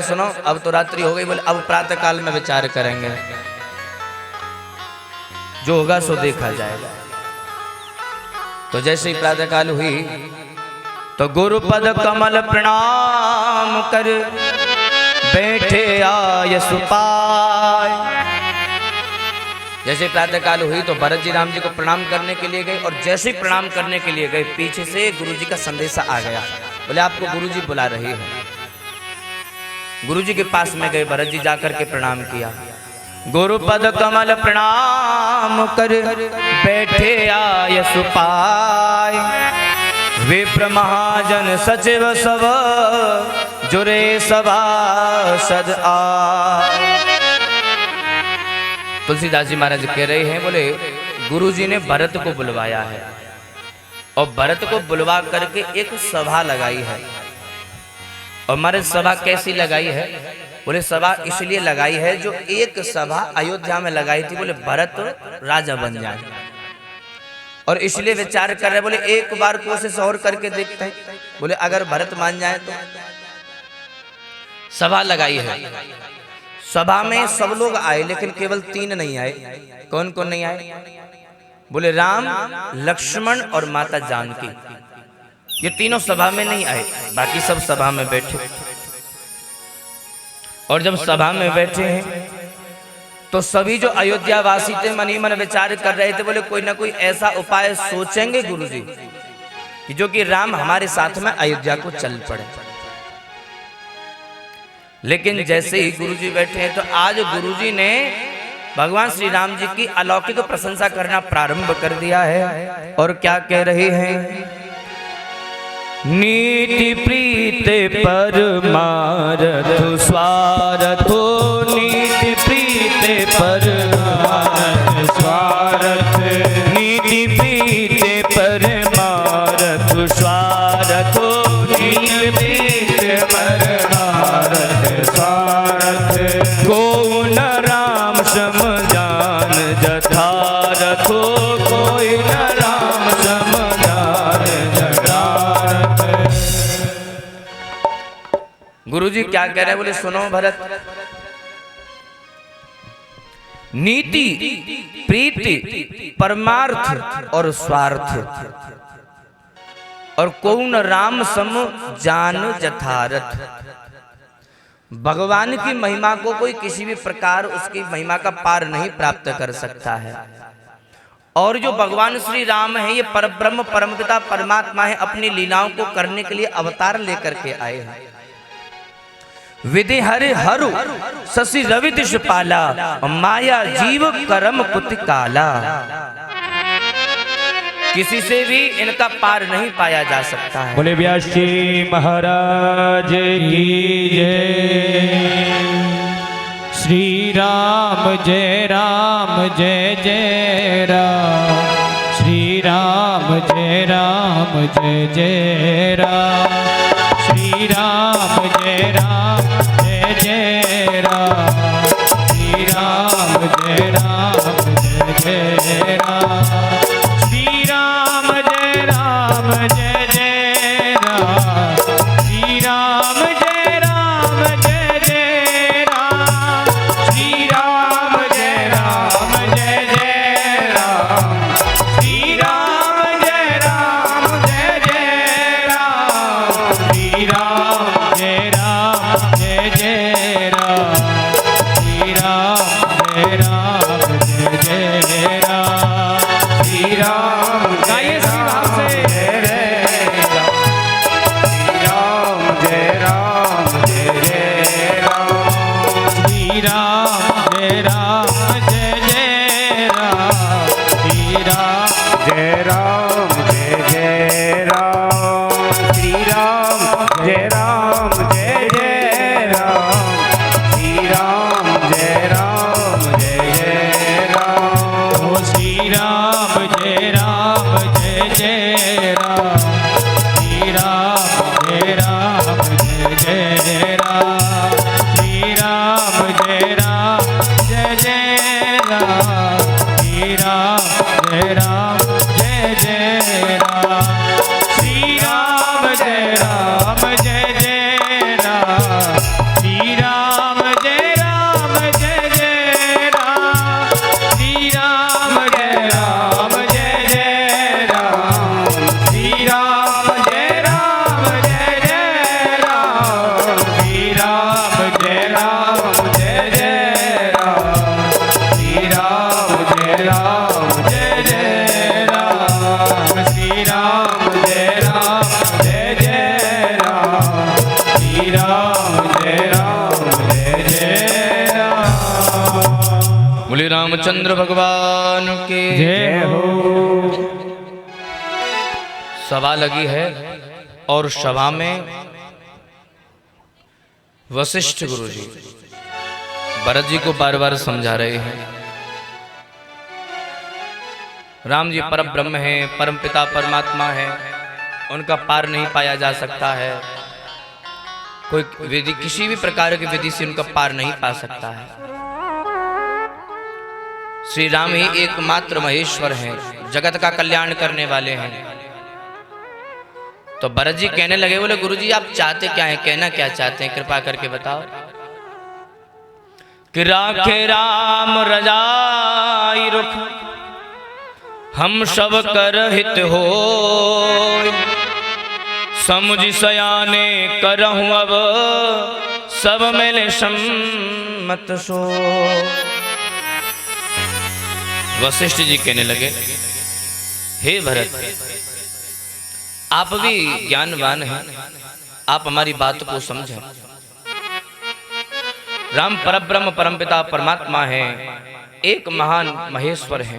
सुनो अब तो रात्रि हो गई, बोले अब प्रातः काल में विचार करेंगे, जो होगा सो देखा जाएगा। तो जैसे ही प्रातः काल हुई तो गुरुपद कमल प्रणाम कर बैठे आय सुपाय। जैसे प्रातः काल हुई तो भरत जी राम जी को प्रणाम करने के लिए गए, और जैसे ही प्रणाम करने के लिए गए पीछे से गुरु जी का संदेशा आ गया, बोले आपको गुरु जी बुला रहे हैं। गुरु जी के पास में गए, भरत जी जाकर के प्रणाम किया। गुरुपद कमल प्रणाम कर बैठे आय सुपाय। विप्र महाजन सचिव सब जुरे सभासद आय। तुलसीदास जी महाराज कह रहे हैं, बोले गुरु जी ने भरत को बुलवाया है और भरत को बुलवा करके एक सभा लगाई है। और हमारे सभा कैसी लगाई है? बोले सभा इसलिए लगाई है, जो एक सभा अयोध्या में लगाई थी, बोले भरत राजा बन जाए, और इसलिए विचार कर रहे, बोले एक बार कोशिश और करके देखते हैं, बोले अगर भरत मान जाए तो। सभा लगाई है, सभा में सब लोग आए लेकिन केवल 3 नहीं आए। कौन कौन नहीं आए? बोले राम, लक्ष्मण और माता जानकी, ये तीनों सभा में नहीं आए, बाकी सब सभा में बैठे। और जब सभा में बैठे हैं तो सभी जो अयोध्या वासी थे मन ही मन विचार कर रहे थे, बोले कोई ना कोई ऐसा उपाय सोचेंगे गुरुजी कि जो कि राम हमारे साथ में अयोध्या को चल पड़े। लेकिन जैसे ही गुरुजी बैठे हैं तो आज गुरुजी ने भगवान श्री राम जी की अलौकिक प्रशंसा करना प्रारंभ कर दिया है। और क्या कह रहे हैं? नीति प्रीते परमारथ स्वारथो, नीति प्रीते परमारथ स्वारथ, नीति प्रीते परमारथ स्वारथो, नीति प्रीते परमारथ स्वारथ। को न राम सम जान जथा रखो, कोई न राम सम जान जथा। गुरुजी क्या कह रहे हैं? बोले सुनो भरत, नीति प्रीति परमार्थ और स्वार्थ, और कौन राम सम जान जथारथ। भगवान की महिमा को कोई किसी भी प्रकार उसकी महिमा का पार नहीं प्राप्त कर सकता है। और जो भगवान श्री राम है ये परब्रह्म परमपिता परमात्मा है, अपनी लीलाओं को करने के लिए अवतार लेकर के आए हैं। विधि हरि हरु शशि रवि दिश पाला, माया जीव करम कुति काला। किसी से भी इनका पार नहीं पाया जा सकता है। बोले व्यास जी महाराज की जय। श्री राम जय राम जय जय राम, श्री राम जय राम जय जय राम, श्री राम जय राम जय जय राम, श्री राम जय राम जय जय राम, श्री राम जय राम जय जय राम, श्री राम जय राम जय जय राम, श्री राम जय राम जय जय राम, श्री राम जय राम जय जय राम, श्री राम जय राम जय जय राम, श्री राम जय राम जय जय राम, श्री राम गाइए श्री भाव से श्री राम जय राम जय जय राम, श्री राम जय राम जय जय राम, श्री राम जय राम जय जय राम, श्री राम जय राम जय जय राम, श्री बोले रामचंद्र भगवान के जय हो। सभा लगी है और सभा में वशिष्ठ गुरु जी भरत जी को बार बार समझा रहे हैं। राम जी परम ब्रह्म है, परम पिता परमात्मा है, उनका पार नहीं पाया जा सकता है। कोई विधि, किसी भी प्रकार की विधि से उनका पार नहीं पा सकता है। श्री राम ही एकमात्र महेश्वर हैं, जगत का कल्याण करने वाले हैं। तो भरत जी कहने लगे, बोले गुरुजी आप चाहते क्या हैं, कहना क्या चाहते हैं, कृपा करके बताओ। कि राखे राम रजाई रुख हम सब कर हित हो, समुझ सयाने करहूं अब सब मिले सम्मत सो। वशिष्ठ जी कहने लगे, हे भरत आप भी ज्ञानवान हैं, आप हमारी बात को समझें। राम परब्रह्म परमपिता परमात्मा है, एक महान महेश्वर है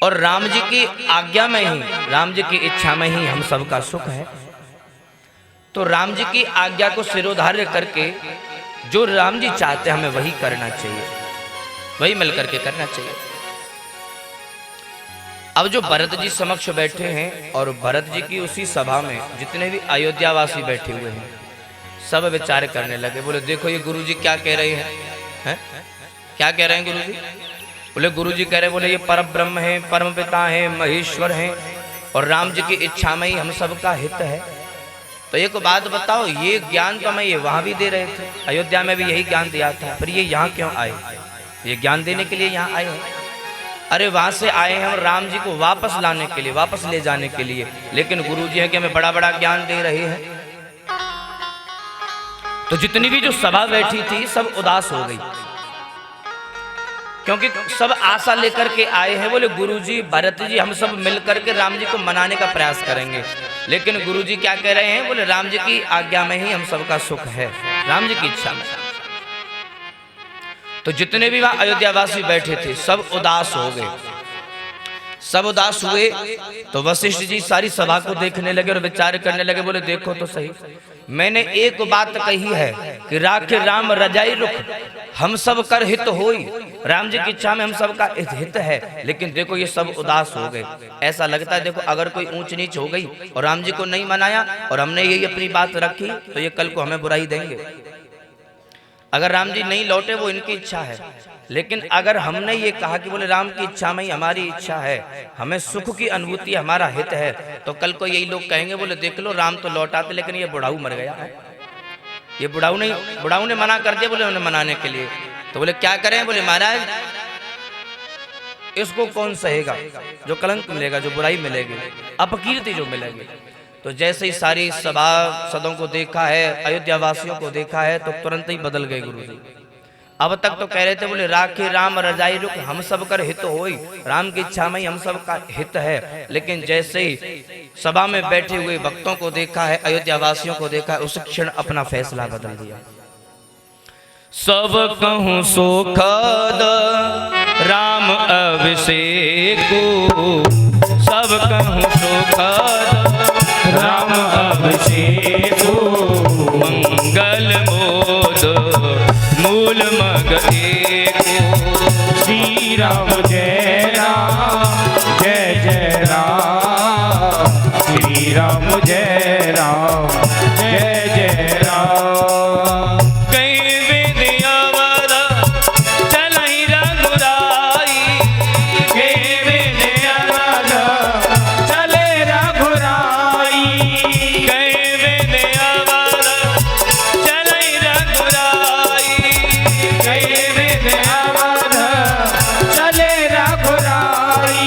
और राम जी की आज्ञा में ही, राम जी की इच्छा में ही हम सबका सुख है। तो राम जी की आज्ञा को सिरोधार्य करके जो राम जी चाहते हमें वही करना चाहिए, वही मिल करके करना चाहिए। अब जो भरत जी समक्ष बैठे हैं और भरत जी की उसी सभा में जितने भी अयोध्यावासी बैठे हुए हैं सब विचार करने लगे। बोले देखो ये गुरु जी क्या कह रहे हैं, क्या कह रहे हैं गुरु जी? बोले गुरु जी कह रहे, बोले ये परम ब्रह्म है, परम पिता है, महेश्वर है और राम जी की इच्छा में ही हम सबका हित है। तो एक बात बताओ, ये ज्ञान तो मैं ये वहां भी दे रहे थे, अयोध्या में भी यही ज्ञान दिया था, फिर ये यहाँ क्यों आए? ये ज्ञान देने के लिए यहाँ आए हैं? अरे वहां से आए हैं और राम जी को वापस लाने के लिए, वापस ले जाने के लिए, लेकिन गुरु जी है कि हमें बड़ा बड़ा ज्ञान दे रहे हैं। तो जितनी भी जो सभा बैठी थी सब उदास हो गई, क्योंकि सब आशा लेकर के आए हैं। बोले गुरु जी भरत जी हम सब मिलकर के राम जी को मनाने का प्रयास करेंगे, लेकिन गुरु जी क्या कह रहे हैं? बोले राम जी की आज्ञा में ही हम सबका सुख है, राम जी की इच्छा में। तो जितने भी वहां अयोध्यावासी बैठे थे सब उदास हो गए, सब उदास हुए। तो वशिष्ठ जी सारी सभा को देखने लगे और विचार करने लगे। बोले देखो तो सही, मैंने एक बात कही है कि राखे राम रजाई रुख हम सब कर हित होई, राम जी की इच्छा में हम सब का हित है, लेकिन देखो ये सब उदास हो गए। ऐसा लगता है देखो अगर कोई ऊंच नीच हो गई और राम जी को नहीं मनाया और हमने यही अपनी बात रखी तो ये कल को हमें बुराई देंगे। अगर राम जी नहीं लौटे वो इनकी इच्छा है, लेकिन अगर हमने ये कहा कि बोले राम की इच्छा में ही हमारी इच्छा है, हमें सुख की अनुभूति हमारा हित है, तो कल को यही लोग कहेंगे बोले देख लो राम तो लौटाते लेकिन ये बुढ़ाऊ मर गया है, ये बुढ़ाऊ ने मना कर दिया बोले उन्हें मनाने के लिए। तो बोले क्या करें? बोले महाराज इसको कौन सहेगा, जो कलंक मिलेगा, जो बुराई मिलेगी, अपकीर्ति जो मिलेगी। तो जैसे ही सारी सभासदों को देखा है, अयोध्या वासियों को देखा है, तो तुरंत ही बदल गए गुरु जी। अब तक तो कह रहे थे बोले राखे राम रजाई रुख हम सब कर हित होई, राम की इच्छा में ही हम सब का हित है, लेकिन जैसे ही सभा में बैठे हुए भक्तों को देखा है, अयोध्या वासियों को देखा है, उस क्षण अपना फैसला बदल दिया। सब कहूँ सुखद राम अभिषेक, सब कहूँ सुखद राम अभिषेक, मंगल बोध मूल मग एक। श्री राम जय राम जय जय राम, श्री राम जय राम जय जय राम। कई विद्यावर चलई रघुराई, कई विद्यावर चले रघुराई, कई विद्यावर चलई रघुराई, कई विद्यावर चले रघुराई।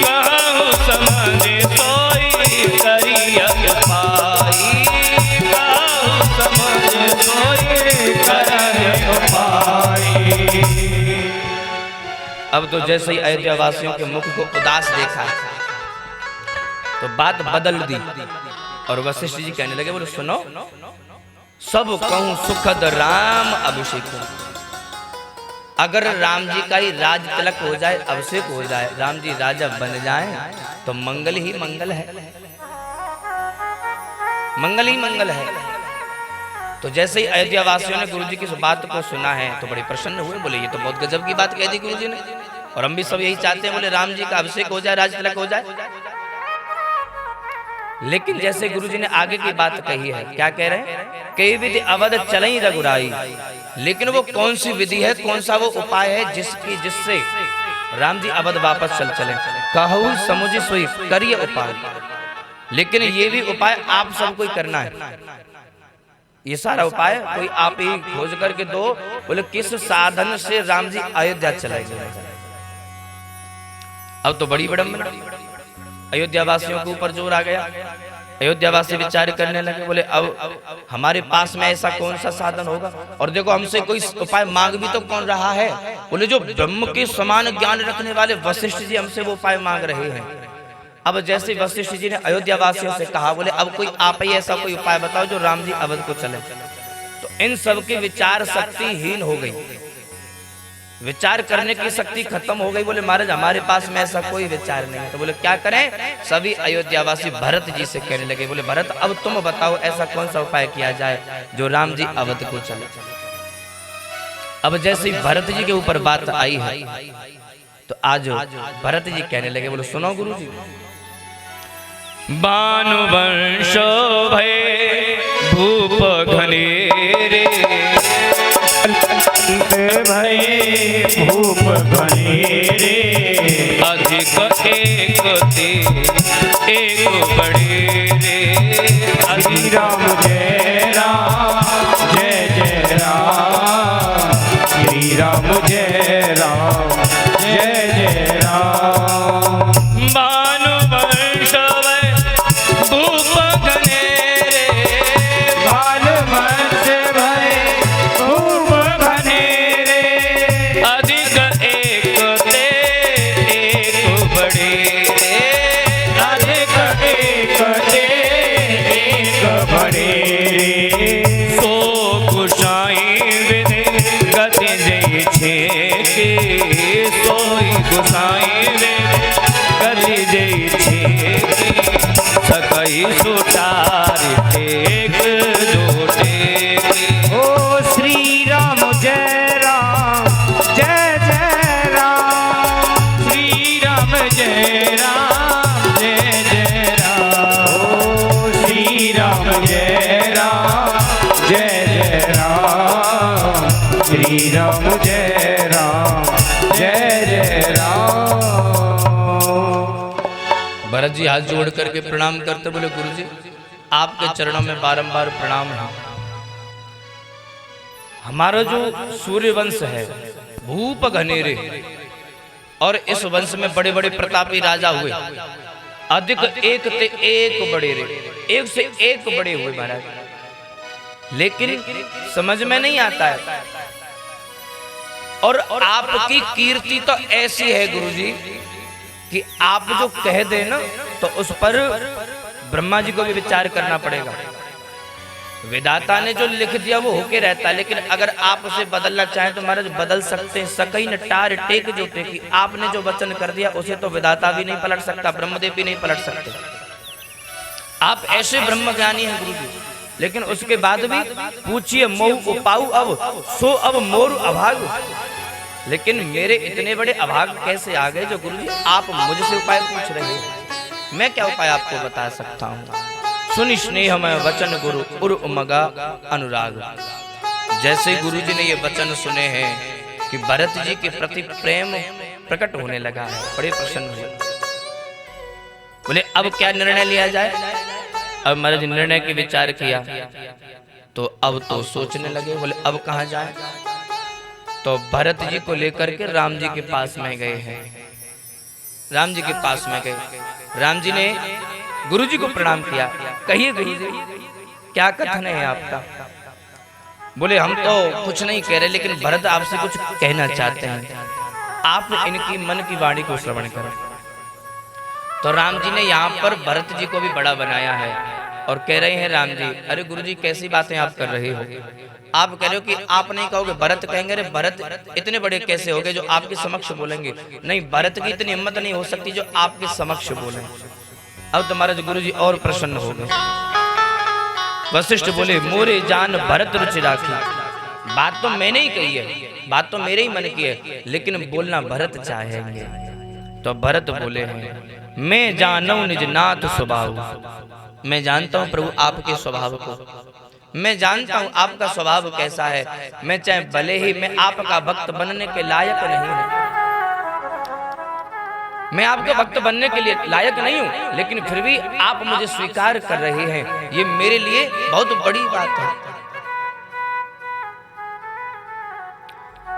कहूँ समझ सोई करिय पाई, कहूँ समझ सोई करिय पाई। अब तो जैसे ही अयोध्या वासियों के मुख को उदास देखा तो बात बदल दी और वशिष्ठ जी कहने लगे, बोले सुनो, सब कहूँ सुखद राम अभिषेक। अगर राम जी का ही राज तिलक हो जाए, अभिषेक हो जाए, राम जी राजा बन जाए तो मंगल ही मंगल है, मंगल ही मंगल है। तो जैसे ही अयोध्या वासियों ने गुरुजी की इस बात को सुना है तो बड़े प्रसन्न हुए, बोले ये तो बहुत गजब की बात कह दी गुरुजी ने, और हम भी सब यही चाहते हैं, बोले राम जी का अभिषेक हो जाए, राज तिलक हो जाए। लेकिन जैसे गुरुजी ने आगे की बात कही है, क्या कह रहे हैं, कई विधि अवध चलई रघुराई, लेकिन वो कौन सी विधि है, कौन सा वो उपाय है जिससे राम जी अवध वापस चले। कहू समुझ सोई करिए उपाय, लेकिन ये भी उपाय आप सबको ही करना है। ये सारा उपाय कोई आप ही खोज करके दो। बोले किस साधन से राम जी अयोध्या चले गए। अब तो बड़ी विडंबना, अयोध्या वासियों के ऊपर जोर आ गया। अयोध्या वासी विचार करने लगे, बोले अब हमारे पास में ऐसा कौन सा साधन होगा, और देखो हमसे कोई उपाय मांग भी तो कौन रहा है। बोले जो ब्रह्म के समान ज्ञान रखने वाले वशिष्ठ जी हमसे वो उपाय मांग रहे हैं। अब जैसे वशिष्ठ जी ने अयोध्या वासियों से कहा, बोले अब कोई आप ही ऐसा कोई उपाय बताओ जो राम जी अवध को चले। तो इन सबकी विचार शक्ति हीन हो गई, विचार करने की शक्ति खत्म हो गई। बोले महाराज हमारे पास में ऐसा कोई विचार नहीं है। तो बोले क्या करें, सभी अयोध्यावासी भरत जी से कहने लगे, बोले भरत अब तुम बताओ ऐसा कौन सा उपाय किया जाए जो राम जी अवध को चले। अब जैसे भरत जी के ऊपर बात आई है तो आज भरत जी कहने लगे, बोले सुनो गुरु जी, बानुवंशो भय भूप घनेरे, भय भूप घनेरे, अधिक एक ते एक बड़ेरे, श्री राम जय राम जय जय राम, श्री राम जय राम जय जय राम। बानुवंश भय भूप घनेरे, बानुवंश भय भूप घनेरे, अधिक एक ते एक बड़ेरे, अधिक एक ते एक बड़ेरे, सो गुसाई विधि गति जय छेके, सोई गुसाई विधि गति जय छेके, सकई सुटार टेक जोटेके। ओ श्री राम जय राम जय जय राम, श्री राम जय राम जय जय राम, ओ श्री राम जय राम जय जय राम, श्री राम जय राम जय जय राम। भरत जी हाथ जोड़ करके प्रणाम करते, बोले गुरु जी आपके चरणों में बारंबार प्रणाम है। हमारा जो सूर्य वंश है भूप घनेरे, और इस वंश में बड़े बड़े प्रतापी राजा हुए, अधिक एक ते एक बड़ेरे, एक से एक बड़े हुए महाराज, लेकिन समझ में नहीं आता है। और आपकी कीर्ति तो ऐसी है गुरुजी कि आप जो कह दे ना तो उस पर ब्रह्मा जी को भी विचार करना पड़ेगा। विधाता ने जो लिख दिया वो होके रहता है, लेकिन अगर आप उसे बदलना चाहें तो महाराज बदल सकते हैं। सकई न टार टेक जो टेकी, आपने जो वचन कर दिया उसे तो विधाता भी नहीं पलट सकता, ब्रह्मदेव भी नहीं पलट सकते। आप ऐसे ब्रह्म ज्ञानी हैं गुरु जी, लेकिन उसके बाद भी पूछिए मोह उपाऊ अब सो अब मोर अभाग, लेकिन मेरे इतने बड़े अभाग कैसे आ गए जो गुरु जी आप मुझसे उपाय पूछ रहे हैं। मैं क्या उपाय आपको बता सकता हूँ। सुनि स्नेह में वचन गुरु उर उमगा अनुराग। जैसे गुरु जी ने ये वचन सुने हैं कि भरत जी के प्रति प्रेम प्रकट होने लगा है, बड़े प्रसन्न हुए। बोले अब क्या निर्णय लिया जाए। अब महाराज निर्णय के विचार किया तो अब तो सोचने लगे, बोले अब कहाँ जाए। तो भरत जी को लेकर के राम जी के पास में गए हैं। राम जी के पास में गए, राम जी ने गुरु जी को प्रणाम किया। कहिए गुरु जी क्या कथन है आपका। बोले हम तो कुछ नहीं कह रहे, लेकिन भरत आपसे कुछ कहना चाहते हैं, आप इनकी मन की वाणी को श्रवण करें। तो राम जी ने यहाँ पर भरत जी को भी बड़ा बनाया है। और कह रहे हैं राम जी, अरे गुरुजी कैसी बातें आप कर रहे हो? आप कह रहे हो कि आप नहीं कहोगे, भरत कहेंगे। अरे भरत इतने बड़े कैसे हो गए जो आपके समक्ष बोलेंगे? नहीं, भरत की इतनी हिम्मत नहीं हो सकती जो आपके समक्ष बोले। अब तुम्हारा गुरुजी और प्रसन्न हो गए। वशिष्ठ बोले, मोरे जान भरत रुचि राखी। बात तो मैंने ही कही है, बात तो मेरे ही मन की है, लेकिन बोलना भरत चाहेंगे। तो भरत बोले हैं, मैं जानूं निज नाथ स्वभाव। मैं जानता हूं प्रभु आपके स्वभाव को, मैं जानता हूं आपका स्वभाव कैसा है। मैं चाहे भले ही मैं आपका भक्त बनने के लायक नहीं हूं, मैं आपके भक्त बनने के लिए लायक नहीं हूं, लेकिन फिर भी आप मुझे स्वीकार कर रहे हैं, ये मेरे लिए बहुत बड़ी बात है।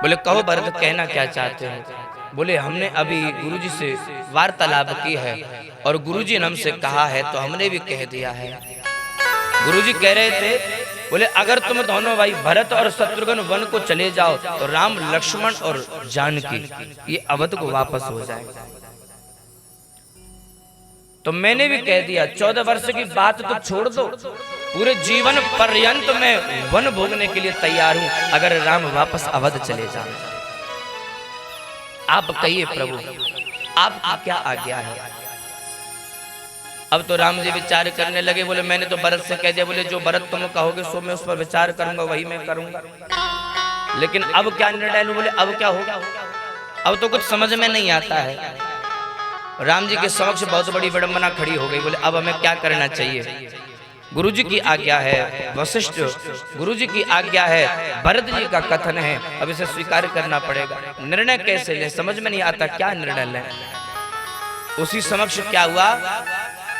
बोले, कहो भरत कहना क्या चाहते हो? बोले, हमने अभी गुरुजी से वार्तालाप की है और गुरुजी ने हमसे कहा है तो हमने भी कह दिया है। गुरुजी कह रहे थे, बोले अगर तुम दोनों भाई भरत और शत्रुघ्न वन को चले जाओ तो राम लक्ष्मण और जानकी ये अवध को वापस हो जाएगा। तो मैंने भी कह दिया, 14 वर्ष की बात तो छोड़ दो, पूरे जीवन पर्यंत मैं वन भोगने के लिए तैयार हूं अगर राम वापस अवध चले जाए। आप कहिए प्रभु, आपकी क्या आज्ञा है? अब तो राम जी विचार करने लगे। बोले, मैंने तो भरत से कह दिया, बोले जो भरत तुम कहोगे सो मैं उस पर विचार करूंगा, वही मैं करूंगा, लेकिन अब क्या निर्णय लूं? बोले, अब क्या होगा? अब तो कुछ समझ में नहीं आता है। राम जी के समक्ष बहुत बड़ी विडंबना खड़ी हो गई। बोले, अब हमें क्या करना चाहिए? गुरुजी की आज्ञा है, वशिष्ठ गुरुजी की आज्ञा है, भरत जी का कथन है, अब इसे स्वीकार करना पड़ेगा। निर्णय कैसे लें? समझ में नहीं आता क्या निर्णय लें। उसी समक्ष क्या हुआ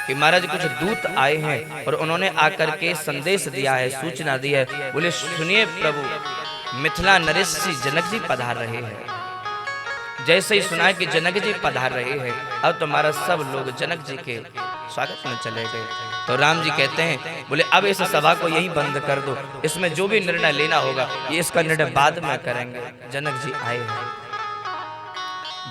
कि महाराज कुछ दूत आए हैं और उन्होंने आकर के संदेश दिया है, सूचना दी है। बोले, सुनिए प्रभु, मिथिला नरेश जी जनक जी पधार रहे हैं। जैसे ही सुना कि जनक जी पधार रहे हैं, अब तुम्हारा सब लोग जनक जी के स्वागत में चले गए। तो राम जी कहते हैं, बोले अब इस सभा को यही बंद कर दो, इसमें जो भी निर्णय लेना होगा ये इसका निर्णय बाद में करेंगे। जनक जी आए हैं,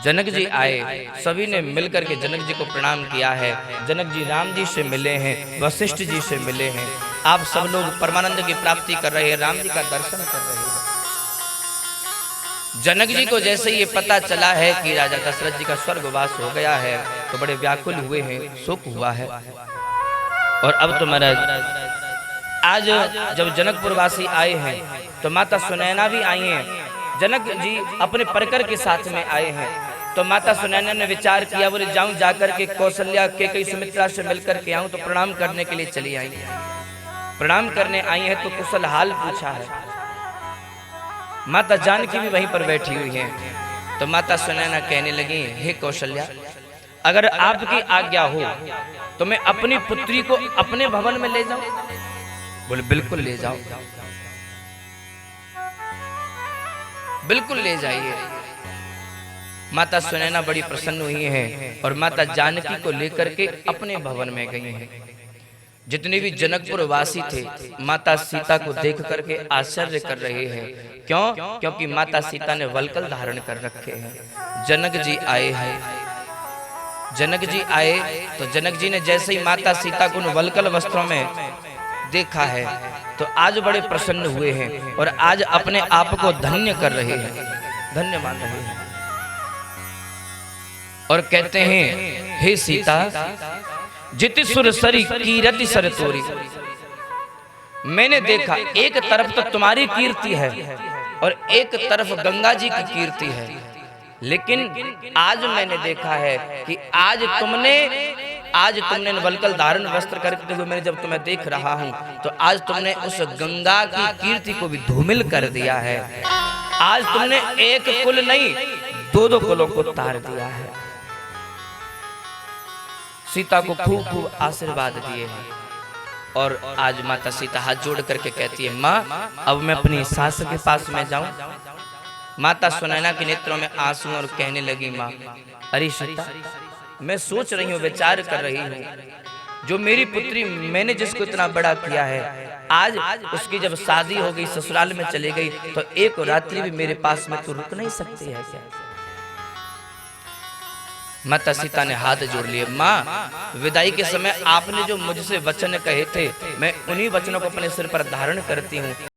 जनक जी आए, सभी ने मिलकर के जनक जी को प्रणाम किया है। जनक जी राम जी से मिले हैं, वशिष्ठ जी से मिले हैं। आप सब लोग परमानंद की प्राप्ति कर रहे हैं, राम जी का दर्शन कर रहे हैं। जनक जी को जैसे ये पता चला है कि राजा दशरथ जी का स्वर्गवास हो गया है तो बड़े व्याकुल हुए हैं, शोक हुआ है। और अब तो महाराज आज जब जनकपुर वासी आए हैं तो माता सुनैना भी आई हैं। जनक जी अपने परकर के साथ में आए हैं तो माता सुनैना ने विचार किया, बोले जाऊं जाकर के कौशल्या के कई सुमित्रा से मिलकर के आऊं। तो प्रणाम करने के लिए चली आई, प्रणाम करने आई है तो कुशल हाल पूछा है। माता जानकी भी वहीं पर बैठी हुई हैं। तो माता सुनैना कहने लगी, हे कौशल्या, अगर आपकी आज्ञा हो तो मैं अपनी पुत्री को अपने भवन में ले जाऊं? बोले, बिल्कुल ले जाओ, बिल्कुल ले जाइए। माता सुनैना बड़ी प्रसन्न हुई हैं और माता जानकी को लेकर के अपने भवन में गई हैं। जितने भी जनकपुर वासी थे माता सीता को देख करके आश्चर्य कर रहे हैं। क्यों? क्योंकि माता सीता ने वल्कल धारण कर रखे हैं। जनक जी आए हैं, जनक जी आए तो जनक जी ने जैसे ही माता सीता को वल्कल वस्त्रों में देखा है तो आज बड़े प्रसन्न हुए हैं और आज अपने आप को धन्य कर रहे हैं, धन्य मान रहे हैं। और कहते हैं, हे सीता, जिति सुर सरी कीरति सर तोरी। मैंने देखा एक तरफ तो तुम्हारी कीर्ति है और एक तरफ गंगा जी की कीर्ति है, लेकिन आज मैंने देखा है कि आज तुमने वल्कल धारण वस्त्र करते हुए मैं जब तुम्हें देख रहा हूं तो आज तुमने उस गंगा की कीर्ति को भी धूमिल कर दिया है। आज तुमने एक कुल नहीं 2-2 कुलों को तार दिया है। सीता को खूब खूब आशीर्वाद दिए हैं और आज माता सीता हाथ जोड़ करके कहती है, माँ अब मैं अपनी सास के पास में जाऊं? माता सुनैना के नेत्रों में आंसू और कहने लगी, माँ अरे सीता, मैं सोच रही हूँ, विचार कर रही हूँ, जो मेरी पुत्री मैंने जिसको इतना बड़ा किया है आज उसकी जब शादी हो गई, ससुराल में चली गई, तो एक रात्रि भी मेरे पास में तो रुक नहीं सकती है क्या? माता सीता ने हाथ जोड़ लिए, माँ विदाई के समय आपने जो मुझसे वचन कहे थे मैं उन्हीं वचनों को अपने सिर पर धारण करती हूँ।